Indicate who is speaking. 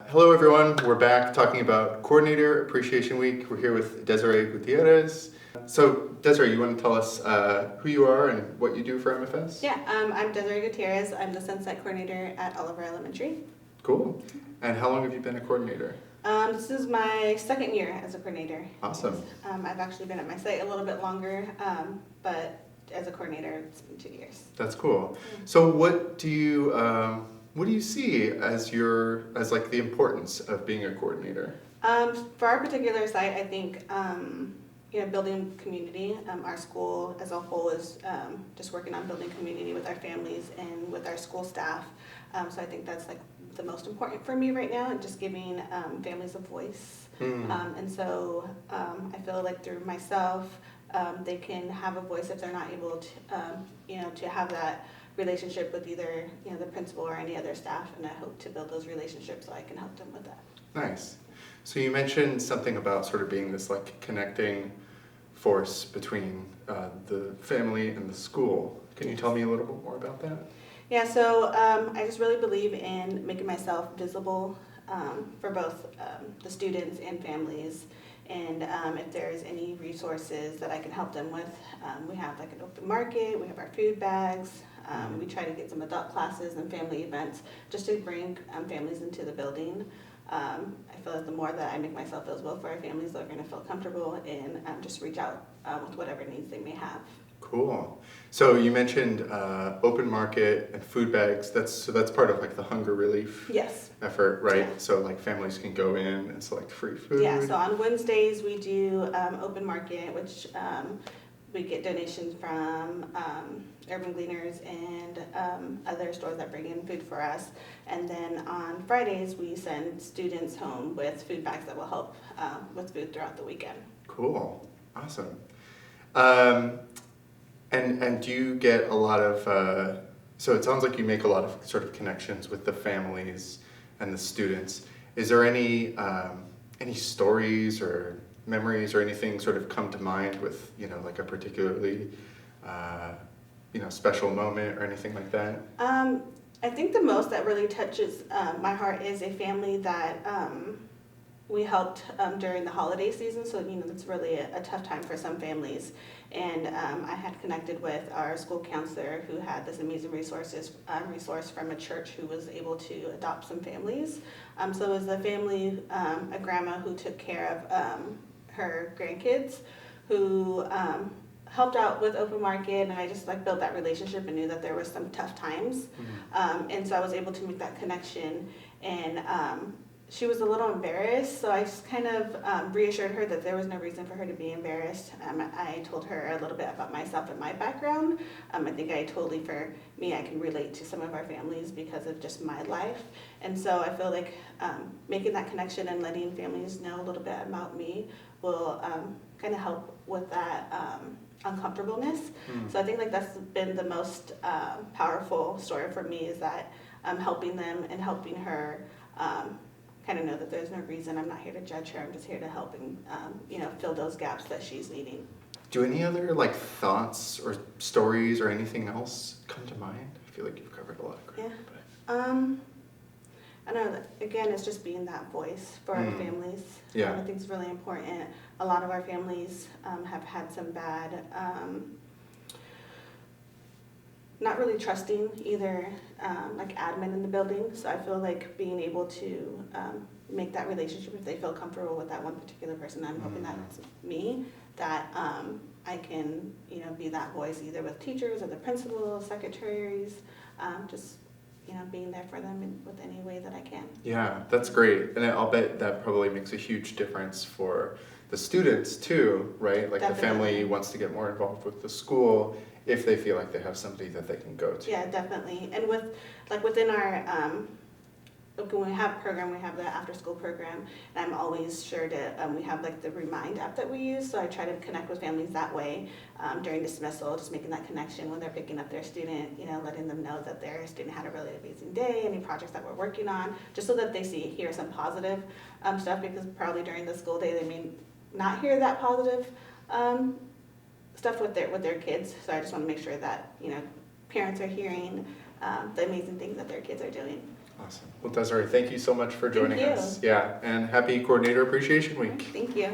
Speaker 1: Hello everyone, we're back talking about Coordinator Appreciation Week. We're here with Desiree Gutierrez. So Desiree, you want to tell us who you are and what you do for MFS?
Speaker 2: Yeah, I'm Desiree Gutierrez. I'm the Sunset Coordinator at Oliver Elementary.
Speaker 1: Cool. And how long have you been a coordinator?
Speaker 2: This is my second year as a coordinator.
Speaker 1: Awesome.
Speaker 2: I've actually been at my site a little bit longer, but as a coordinator, it's been 2 years.
Speaker 1: That's cool. So what do you see as like the importance of being a coordinator?
Speaker 2: For our particular site, I think building community. Our school as a whole is just working on building community with our families and with our school staff. So I think that's like the most important for me right now, and just giving families a voice. And so I feel like through myself, they can have a voice if they're not able to, to have that relationship with either the principal or any other staff, and I hope to build those relationships so I can help them with that.
Speaker 1: Nice. So you mentioned something about sort of being this like connecting force between the family and the school. Can you tell me a little bit more about that?
Speaker 2: Yeah, so I just really believe in making myself visible for both the students and families. And if there's any resources that I can help them with, we have like an open market, we have our food bags, we try to get some adult classes and family events just to bring families into the building. I feel like the more that I make myself visible for our families, they're going to feel comfortable and just reach out with whatever needs they may have.
Speaker 1: Cool. So you mentioned open market and food bags. That's part of like the hunger relief effort, right?
Speaker 2: Yeah.
Speaker 1: So like families can go in and select free food.
Speaker 2: Yeah, so on Wednesdays we do open market, which we get donations from Urban Gleaners and other stores that bring in food for us. And then on Fridays we send students home with food bags that will help with food throughout the weekend.
Speaker 1: Cool. Awesome. And do you get a lot of, so it sounds like you make a lot of sort of connections with the families and the students. Is there any stories or memories or anything sort of come to mind with, like a particularly, special moment or anything like that?
Speaker 2: I think the most that really touches my heart is a family that we helped during the holiday season, so it's really a tough time for some families. And I had connected with our school counselor who had this amazing resource from a church who was able to adopt some families. So it was a family, a grandma who took care of her grandkids, who helped out with open market, and I just like built that relationship and knew that there was some tough times. And so I was able to make that connection, and she was a little embarrassed, so I just kind of reassured her that there was no reason for her to be embarrassed. I told her a little bit about myself and my background. I think for me, I can relate to some of our families because of just my life. And so I feel like making that connection and letting families know a little bit about me will kind of help with that uncomfortableness. So I think like that's been the most powerful story for me, is that I'm helping them and helping her kind of know that there's no reason. I'm not here to judge her. I'm just here to help and fill those gaps that she's needing.
Speaker 1: Do any other like thoughts or stories or anything else come to mind? I feel like you've covered a lot of ground.
Speaker 2: Yeah. I don't know. Again, it's just being that voice for our families.
Speaker 1: Yeah.
Speaker 2: I think it's really important. A lot of our families have had some bad, not really trusting either like admin in the building. So I feel like being able to make that relationship, if they feel comfortable with that one particular person, I'm hoping that's me, that I can be that voice either with teachers or the principals, secretaries, just being there for them with any way that I can.
Speaker 1: Yeah, that's great. And I'll bet that probably makes a huge difference for the students too, right? Like Definitely. The family wants to get more involved with the school if they feel like they have somebody that they can go to.
Speaker 2: Yeah, definitely. And within our when we have a program, we have the after school program, and I'm always sure to we have like the Remind app that we use, so I try to connect with families that way during dismissal, just making that connection when they're picking up their student, letting them know that their student had a really amazing day, any projects that we're working on, just so that they hear some positive stuff, because probably during the school day they may not hear that positive stuff with their kids. So I just want to make sure that parents are hearing the amazing things that their kids are doing.
Speaker 1: Awesome. Well, Desiree, thank you so much for joining
Speaker 2: Thank you.
Speaker 1: us. Yeah, and happy Coordinator Appreciation Week.
Speaker 2: Thank you.